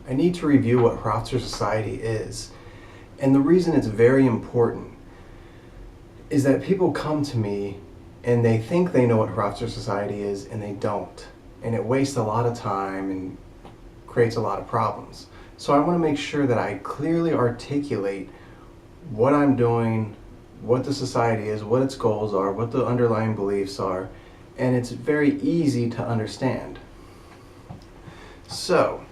I need to review what Hraftzer society is. And the reason it's very important is that people come to me and they think they know what Hraftzer society is and they don't. And it wastes a lot of time and creates a lot of problems. So I want to make sure that I clearly articulate what I'm doing, what the society is, what its goals are, what the underlying beliefs are, and it's very easy to understand. So,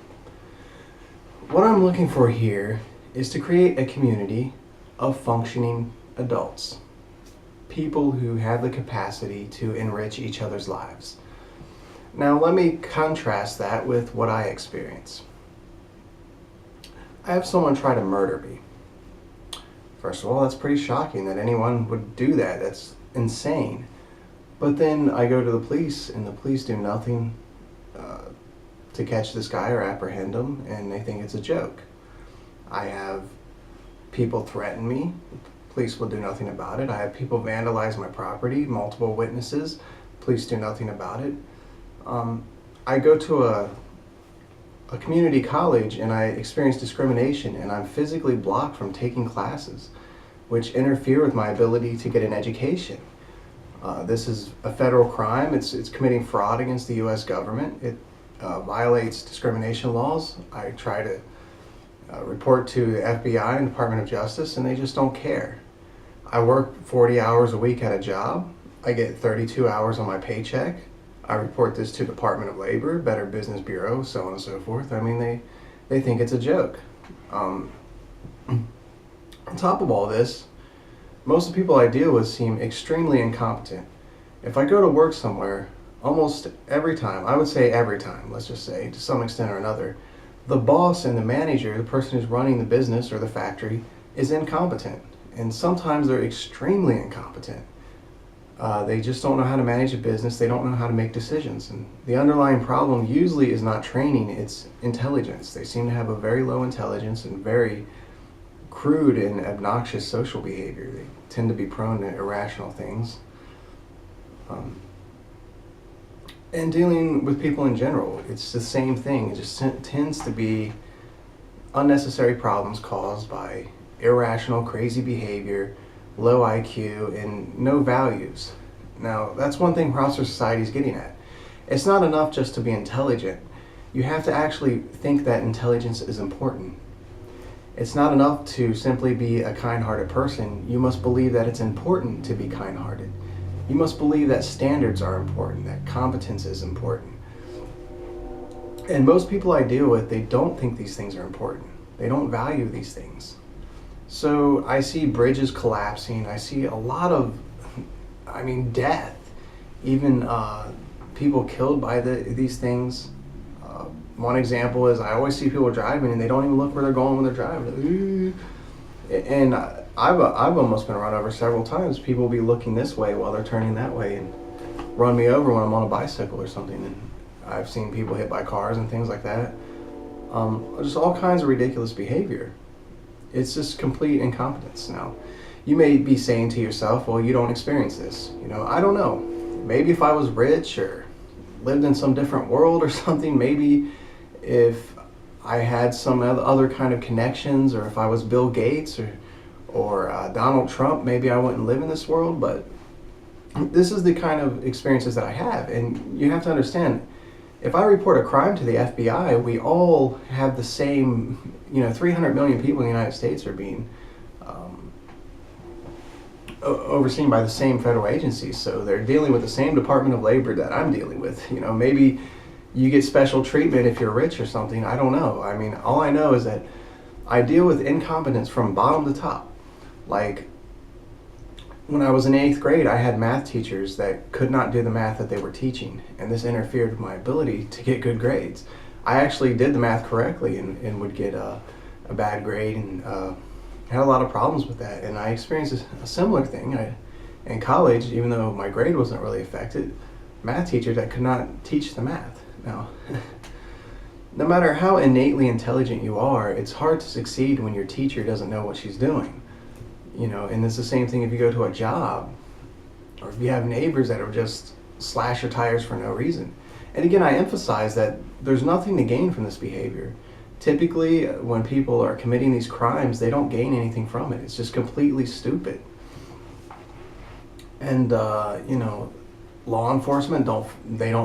what I'm looking for here is to create a community of functioning adults. People who have the capacity to enrich each other's lives. Now let me contrast that with what I experience. I have someone try to murder me. First of all, that's pretty shocking that anyone would do that. That's insane. But then I go to the police and the police do nothing to catch this guy or apprehend him, and they think it's a joke. I have people threaten me. Police will do nothing about it. I have people vandalize my property, multiple witnesses. Police do nothing about it. I go to a community college and I experience discrimination, and I'm physically blocked from taking classes which interfere with my ability to get an education. This is a federal crime. It's committing fraud against the U.S. government. It violates discrimination laws. I try to report to the FBI and Department of Justice, and they just don't care. I work 40 hours a week at a job. I get 32 hours on my paycheck. I report this to Department of Labor, Better Business Bureau, so on and so forth. I mean, they think it's a joke. On top of all this, most of the people I deal with seem extremely incompetent. If I go to work somewhere, almost every time, I would say every time, let's just say, to some extent or another, the boss and the manager, the person who's running the business or the factory, is incompetent. And sometimes they're extremely incompetent. They just don't know how to manage a business. They don't know how to make decisions. And the underlying problem usually is not training, it's intelligence. They seem to have a very low intelligence and very crude and obnoxious social behavior. They tend to be prone to irrational things. And dealing with people in general, it's the same thing. It just tends to be unnecessary problems caused by irrational, crazy behavior, low IQ, and no values. Now, that's one thing Hraftzer society is getting at. It's not enough just to be intelligent. You have to actually think that intelligence is important. It's not enough to simply be a kind-hearted person. You must believe that it's important to be kind-hearted. You must believe that standards are important, that competence is important. And most people I deal with, they don't think these things are important. They don't value these things. So I see bridges collapsing. I see a lot of, death. Even people killed by these things. One example is I always see people driving and they don't even look where they're going when they're driving. And I've almost been run over several times. People will be looking this way while they're turning that way and run me over when I'm on a bicycle or something. And I've seen people hit by cars and things like that. Just all kinds of ridiculous behavior. It's just complete incompetence. Now, you may be saying to yourself, well, you don't experience this. I don't know. Maybe if I was rich or lived in some different world or something, maybe if I had some other kind of connections, or if I was Bill Gates or Donald Trump, maybe I wouldn't live in this world. But this is the kind of experiences that I have. And you have to understand, if I report a crime to the FBI, we all have the same, 300 million people in the United States are being overseen by the same federal agencies. So they're dealing with the same Department of Labor that I'm dealing with. Maybe you get special treatment if you're rich or something. I don't know. All I know is that I deal with incompetence from bottom to top. Like, when I was in 8th grade, I had math teachers that could not do the math that they were teaching, and this interfered with my ability to get good grades. I actually did the math correctly and would get a bad grade, and had a lot of problems with that. And I experienced a similar thing in college, even though my grade wasn't really affected. Math teachers that could not teach the math. Now, no matter how innately intelligent you are, it's hard to succeed when your teacher doesn't know what she's doing. And it's the same thing if you go to a job, or if you have neighbors that are just slash your tires for no reason. And again, I emphasize that there's nothing to gain from this behavior. Typically, when people are committing these crimes, they don't gain anything from it. It's just completely stupid. And law enforcement don't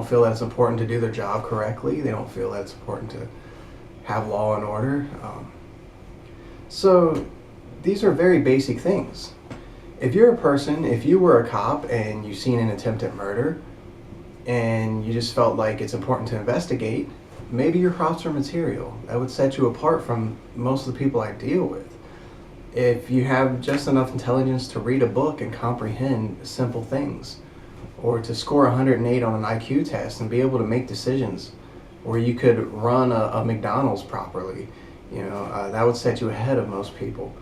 feel that it's important to do their job correctly. They don't feel that it's important to have law and order. So these are very basic things. If you were a cop and you've seen an attempted murder and you just felt like it's important to investigate, maybe you're Hraftzer material. That would set you apart from most of the people I deal with. If you have just enough intelligence to read a book and comprehend simple things, or to score 108 on an IQ test and be able to make decisions, or you could run a McDonald's properly, that would set you ahead of most people.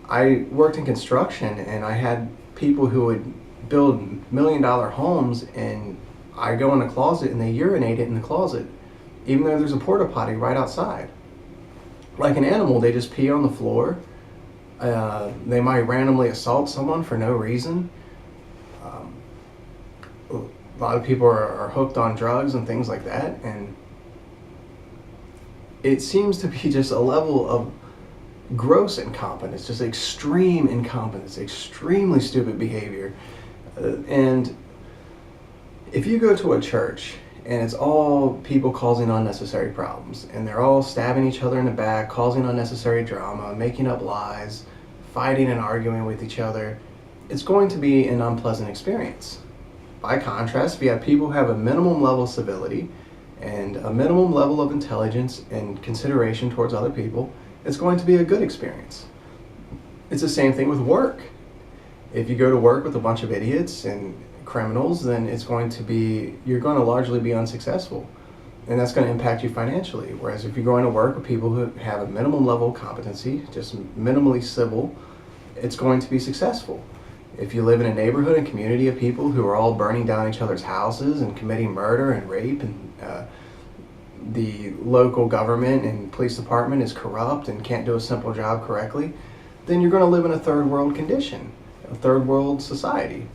I worked in construction and I had people who would build $1 million homes, and I go in the closet and they urinate it in the closet, even though there's a porta potty right outside. Like an animal, they just pee on the floor. They might randomly assault someone for no reason. A lot of people are hooked on drugs and things like that, and it seems to be just a level of gross incompetence, just extreme incompetence, extremely stupid behavior. And if you go to a church and it's all people causing unnecessary problems, and they're all stabbing each other in the back, causing unnecessary drama, making up lies, fighting and arguing with each other, it's going to be an unpleasant experience. By contrast, if you have people who have a minimum level of civility and a minimum level of intelligence and consideration towards other people, it's going to be a good experience. It's the same thing with work. If you go to work with a bunch of idiots and criminals, then you're going to largely be unsuccessful. And that's going to impact you financially. Whereas if you're going to work with people who have a minimum level of competency, just minimally civil, it's going to be successful. If you live in a neighborhood and community of people who are all burning down each other's houses and committing murder and rape, and the local government and police department is corrupt and can't do a simple job correctly, then you're going to live in a third world condition, a third world society.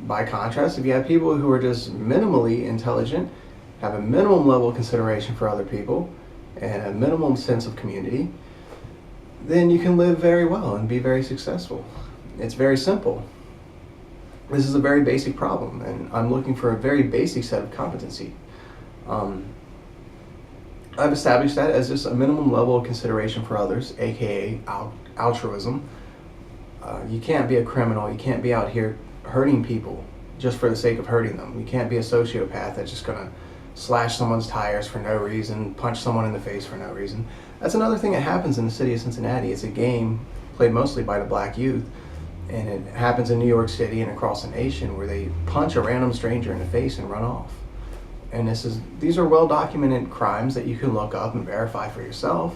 By contrast, if you have people who are just minimally intelligent, have a minimum level of consideration for other people, and a minimum sense of community, then you can live very well and be very successful. It's very simple. This is a very basic problem, and I'm looking for a very basic set of competency. I've established that as just a minimum level of consideration for others, aka altruism. You can't be a criminal. You can't be out here hurting people just for the sake of hurting them. You can't be a sociopath that's just going to slash someone's tires for no reason, punch someone in the face for no reason. That's another thing that happens in the city of Cincinnati. It's a game played mostly by the black youth, and it happens in New York City and across the nation, where they punch a random stranger in the face and run off. And these are well-documented crimes that you can look up and verify for yourself.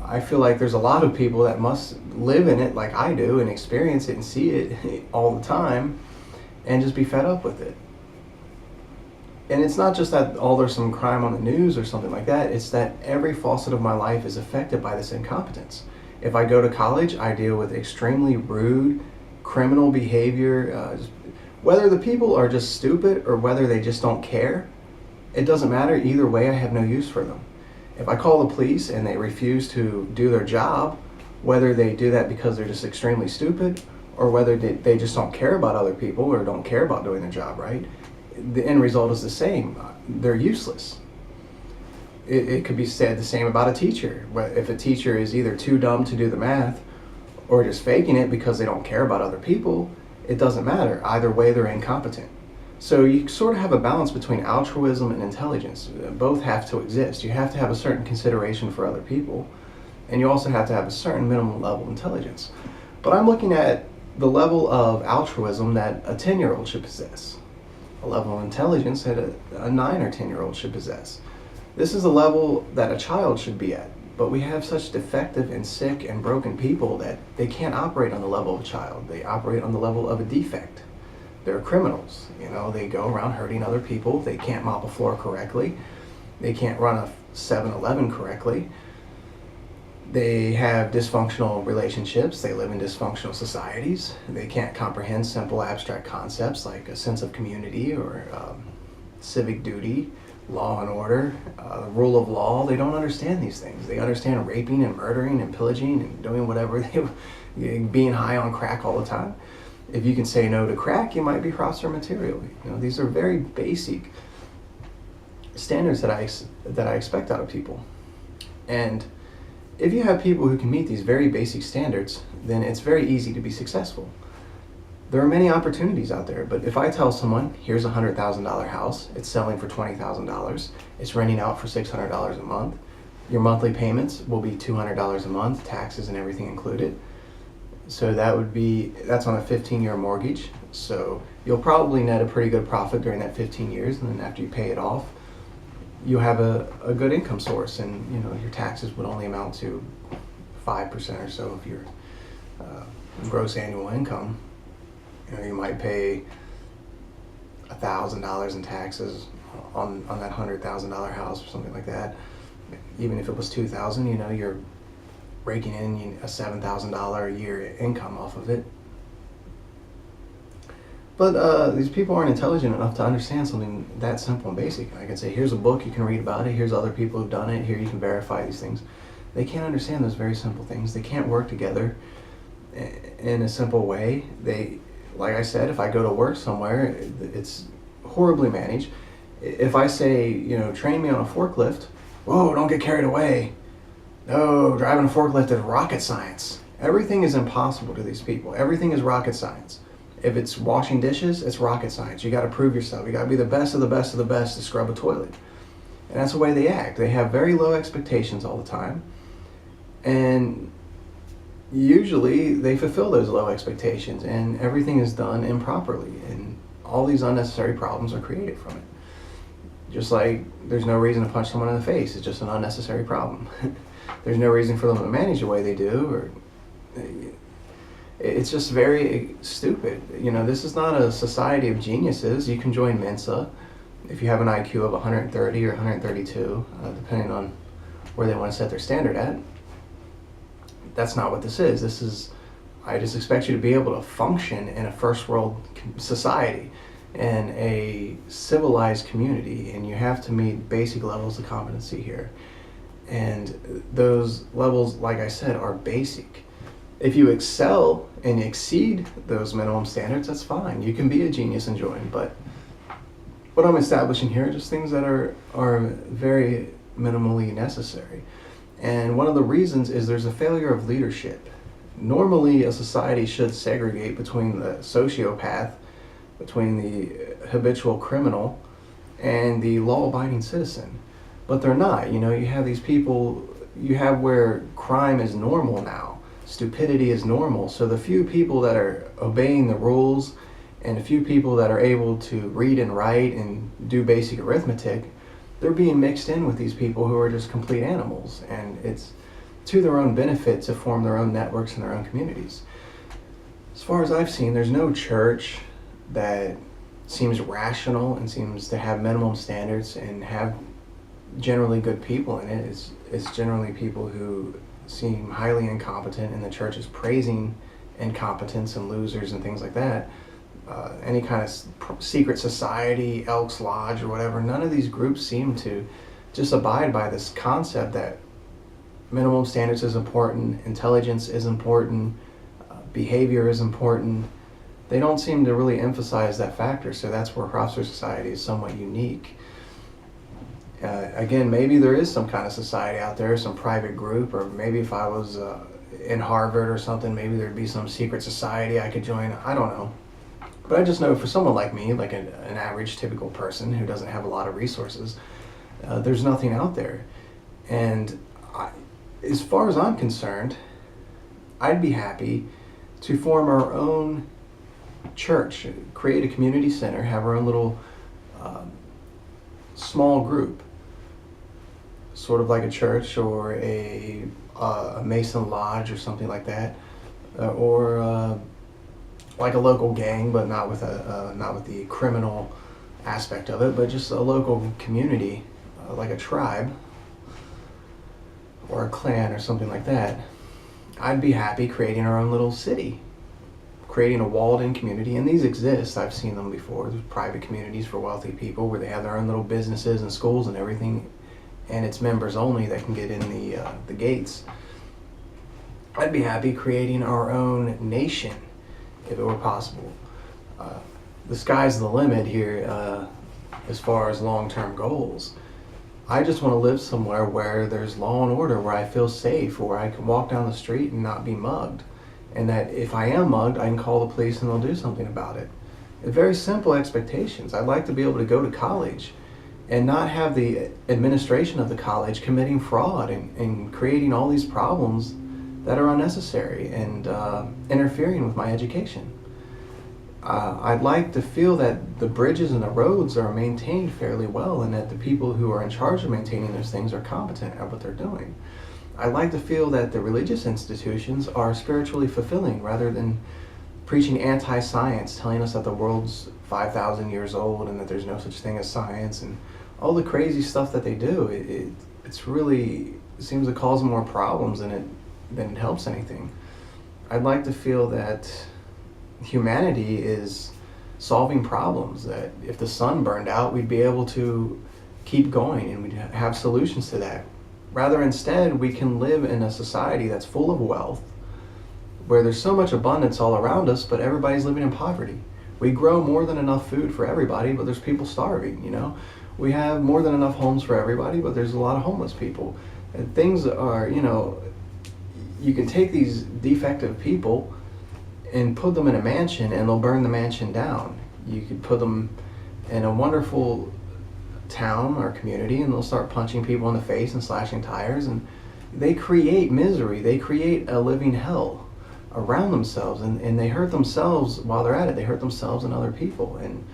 I feel like there's a lot of people that must live in it like I do and experience it and see it all the time and just be fed up with it. And it's not just that there's some crime on the news or something like that. It's that every facet of my life is affected by this incompetence. If I go to college, I deal with extremely rude criminal behavior. Whether the people are just stupid or whether they just don't care, it doesn't matter. Either way, I have no use for them. If I call the police and they refuse to do their job, whether they do that because they're just extremely stupid or whether they just don't care about other people or don't care about doing their job right, the end result is the same. They're useless. It could be said the same about a teacher. If a teacher is either too dumb to do the math or just faking it because they don't care about other people, it doesn't matter. Either way, they're incompetent. So you sort of have a balance between altruism and intelligence. Both have to exist. You have to have a certain consideration for other people, and you also have to have a certain minimum level of intelligence. But I'm looking at the level of altruism that a 10-year-old should possess, a level of intelligence that a 9 or 10-year-old should possess. This is a level that a child should be at, but we have such defective and sick and broken people that they can't operate on the level of a child. They operate on the level of a defect. They're criminals. They go around hurting other people. They can't mop a floor correctly. They can't run a 7-Eleven correctly. They have dysfunctional relationships. They live in dysfunctional societies. They can't comprehend simple abstract concepts like a sense of community or civic duty law and order, the rule of law. They don't understand these things. They understand raping and murdering and pillaging and doing whatever, being high on crack all the time. If you can say no to crack, you might be Hraftzer material. These are very basic standards that I expect out of people. And if you have people who can meet these very basic standards, then it's very easy to be successful. There are many opportunities out there, but if I tell someone, here's a $100,000 house, it's selling for $20,000, it's renting out for $600 a month, your monthly payments will be $200 a month, taxes and everything included. So that's on a 15-year mortgage. So you'll probably net a pretty good profit during that 15 years, and then after you pay it off, you'll have a good income source, and your taxes would only amount to 5% or so of your gross annual income. You might pay $1,000 in taxes on that $100,000 house or something like that. Even if it was $2,000, you're raking in a $7,000 a year income off of it. But these people aren't intelligent enough to understand something that simple and basic. I can say, here's a book, you can read about it, here's other people who've done it, here you can verify these things. They can't understand those very simple things. They can't work together in a simple way. Like I said, if I go to work somewhere, it's horribly managed. If I say, train me on a forklift, whoa, don't get carried away. No, driving a forklift is rocket science. Everything is impossible to these people. Everything is rocket science. If it's washing dishes, it's rocket science. You got to prove yourself. You got to be the best of the best of the best to scrub a toilet. And that's the way they act. They have very low expectations all the time. And usually they fulfill those low expectations, and everything is done improperly, and all these unnecessary problems are created from it. Just like there's no reason to punch someone in the face. It's just an unnecessary problem. There's no reason for them to manage the way they do, or it's just very stupid. This is not a society of geniuses. You can join Mensa if you have an IQ of 130 or 132, depending on where they want to set their standard at. That's not what this is. I just expect you to be able to function in a first world society and a civilized community, and you have to meet basic levels of competency here. And those levels, like I said, are basic. If you excel and exceed those minimum standards, that's fine. You can be a genius and join, but what I'm establishing here are just things that are very minimally necessary. And one of the reasons is there's a failure of leadership. Normally, a society should segregate between the sociopath, between the habitual criminal, and the law-abiding citizen. But they're not. You have these people, you have where crime is normal now. Stupidity is normal. So the few people that are obeying the rules and a few people that are able to read and write and do basic arithmetic, they're being mixed in with these people who are just complete animals, and it's to their own benefit to form their own networks and their own communities. As far as I've seen, there's no church that seems rational and seems to have minimum standards and have generally good people in it. It's generally people who seem highly incompetent, and the church is praising incompetence and losers and things like that. Any kind of secret society, Elks Lodge or whatever, none of these groups seem to just abide by this concept that minimum standards is important, intelligence is important, behavior is important. They don't seem to really emphasize that factor, so that's where Hraftzer society is somewhat unique. Again, maybe there is some kind of society out there, some private group, or maybe if I was in Harvard or something, maybe there'd be some secret society I could join. I don't know. But I just know for someone like me, like an average typical person who doesn't have a lot of resources, there's nothing out there. And as far as I'm concerned, I'd be happy to form our own church, create a community center, have our own little small group, sort of like a church or a Mason lodge or something like that, or like a local gang, but not with the criminal aspect of it, but just a local community, like a tribe or a clan or something like that. I'd be happy creating our own little city, creating a walled-in community, and these exist. I've seen them before. There's private communities for wealthy people where they have their own little businesses and schools and everything, and it's members only that can get in the gates. I'd be happy creating our own nation if it were possible. The sky's the limit here as far as long-term goals. I just want to live somewhere where there's law and order, where I feel safe, where I can walk down the street and not be mugged. And that if I am mugged, I can call the police and they'll do something about it. Very simple expectations. I'd like to be able to go to college and not have the administration of the college committing fraud and creating all these problems that are unnecessary and interfering with my education. I'd like to feel that the bridges and the roads are maintained fairly well, and that the people who are in charge of maintaining those things are competent at what they're doing. I'd like to feel that the religious institutions are spiritually fulfilling rather than preaching anti-science, telling us that the world's 5,000 years old and that there's no such thing as science, and all the crazy stuff that they do. It seems to cause more problems than it helps anything. I'd like to feel that humanity is solving problems, that if the sun burned out, we'd be able to keep going and we'd have solutions to that. Rather, instead, we can live in a society that's full of wealth, where there's so much abundance all around us, but everybody's living in poverty. We grow more than enough food for everybody, but there's people starving, you know? We have more than enough homes for everybody, but there's a lot of homeless people. And things are, you can take these defective people and put them in a mansion and they'll burn the mansion down. You could put them in a wonderful town or community and they'll start punching people in the face and slashing tires, and they create misery. They create a living hell around themselves, and they hurt themselves while they're at it. They hurt themselves and other people. And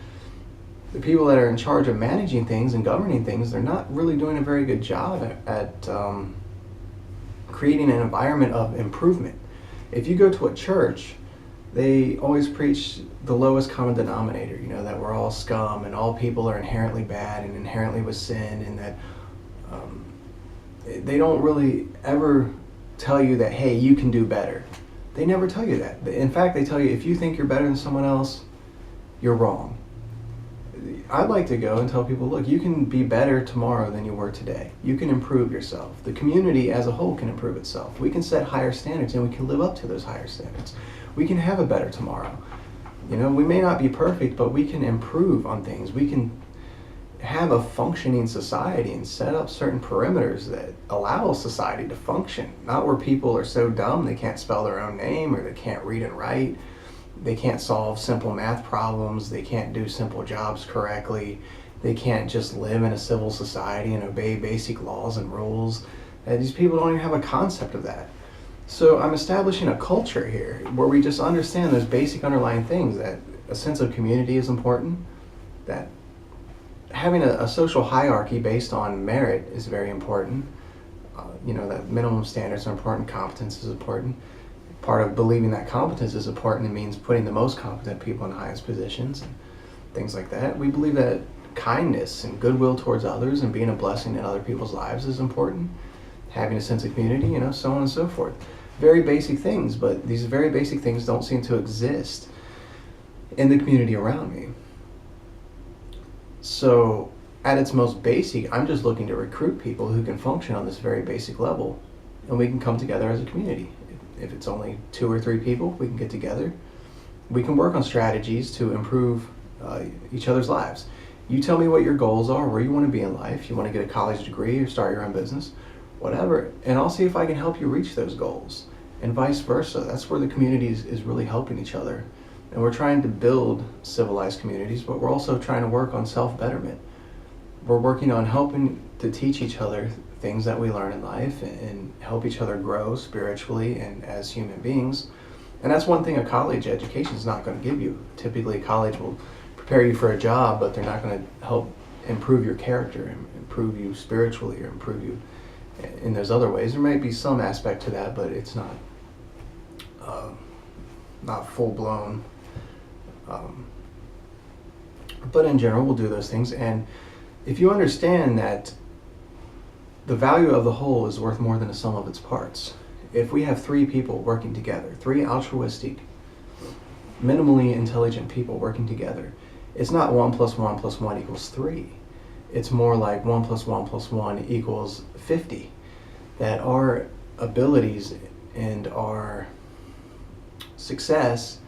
the people that are in charge of managing things and governing things, they're not really doing a very good job at creating an environment of improvement. If you go to a church, they always preach the lowest common denominator, that we're all scum and all people are inherently bad and inherently with sin, and that they don't really ever tell you that, hey, you can do better. They never tell you that. In fact, they tell you if you think you're better than someone else, you're wrong. I'd like to go and tell people, look, you can be better tomorrow than you were today. You can improve yourself. The community as a whole can improve itself. We can set higher standards and we can live up to those higher standards. We can have a better tomorrow. We may not be perfect, but we can improve on things. We can have a functioning society and set up certain perimeters that allow society to function, not where people are so dumb they can't spell their own name, or they can't read and write, they can't solve simple math problems, they can't do simple jobs correctly, they can't just live in a civil society and obey basic laws and rules. These people don't even have a concept of that. So I'm establishing a culture here where we just understand those basic underlying things, that a sense of community is important, that having a social hierarchy based on merit is very important, that minimum standards are important, competence is important. Part of believing that competence is important, it means putting the most competent people in the highest positions and things like that. We believe that kindness and goodwill towards others and being a blessing in other people's lives is important. Having a sense of community, so on and so forth. Very basic things, but these very basic things don't seem to exist in the community around me. So at its most basic, I'm just looking to recruit people who can function on this very basic level, and we can come together as a community. If it's only 2 or 3 people, we can get together. We can work on strategies to improve each other's lives. You tell me what your goals are, where you want to be in life. You want to get a college degree or start your own business, whatever, and I'll see if I can help you reach those goals, and vice versa. That's where the community is really helping each other. And we're trying to build civilized communities, but we're also trying to work on self-betterment. We're working on helping to teach each other things that we learn in life and help each other grow spiritually and as human beings. And that's one thing a college education is not going to give you. Typically, college will prepare you for a job, but they're not going to help improve your character, improve you spiritually, or improve you in those other ways. There might be some aspect to that, but it's not full-blown. But in general, we'll do those things. And if you understand that the value of the whole is worth more than the sum of its parts, if we have 3 people working together, 3 altruistic minimally intelligent people working together. It's not 1 plus 1 plus 1 equals 3. It's more like 1 plus 1 plus 1 equals 50. That our abilities and our success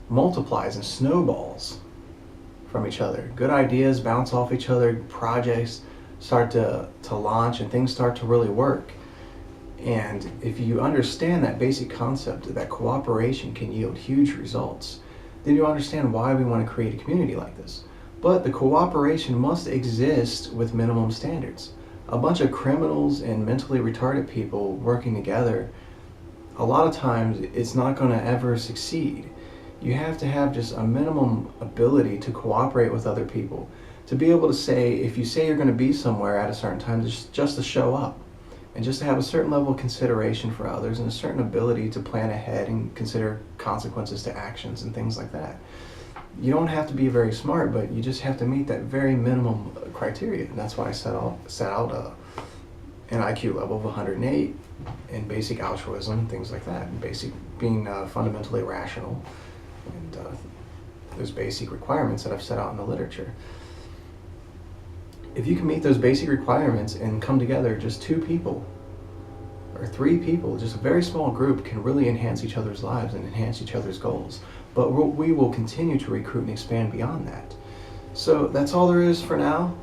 multiplies and snowballs from each other. Good ideas bounce off each other, projects start to launch, and things start to really work. And if you understand that basic concept that cooperation can yield huge results, then you understand why we want to create a community like this. But the cooperation must exist with minimum standards. A bunch of criminals and mentally retarded people working together, a lot of times it's not going to ever succeed. You have to have just a minimum ability to cooperate with other people. To be able to say, if you say you're going to be somewhere at a certain time, just to show up. And just to have a certain level of consideration for others and a certain ability to plan ahead and consider consequences to actions and things like that. You don't have to be very smart, but you just have to meet that very minimum criteria. And that's why I set out an IQ level of 108 and basic altruism, things like that. And basic being fundamentally rational. And those basic requirements that I've set out in the literature. If you can meet those basic requirements and come together, just 2 people or 3 people, just a very small group, can really enhance each other's lives and enhance each other's goals. But we will continue to recruit and expand beyond that. So that's all there is for now.